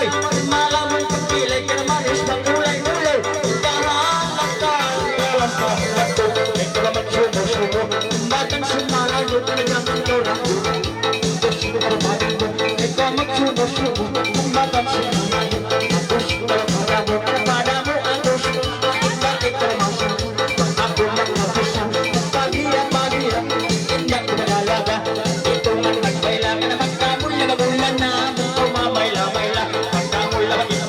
kamoy, malamang pagpilay ka naman is pagulay-ulay. Dahan lang ka, alas ka, lato, may kalaman sumo-sumo. Batang sumalayo, talagang ang lorang dulo. Gusto ko parang mo, ikaw magsumo-sumo. Batang sumalayo, gusto ko parang mo, para mo ang gusto. Bakit ka naman ako lang nabisa, pagiya-pagiya, hindi ko nalalaga. Ito man nagkailangan na magkamoy na magulan na. Ito mamayla-mayla, magkamoy lang ito.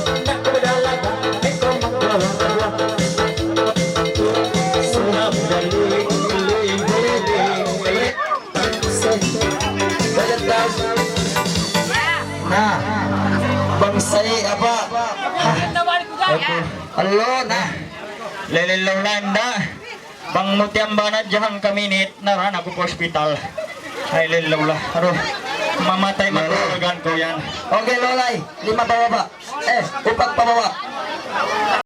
Hindi ko nalalaga, ito magkalaga. Sunap galing, galing, galing, galing. Galantas. Na, bangsay apa? Alo na. Lelilaw landa. Bang mutiang banat jahang kaminit naran ako po hospital. Ay lelilaw la. Aro. Mamatay matulagan ko yan. Okay, Lolay. 5 pababa. Upat pababa.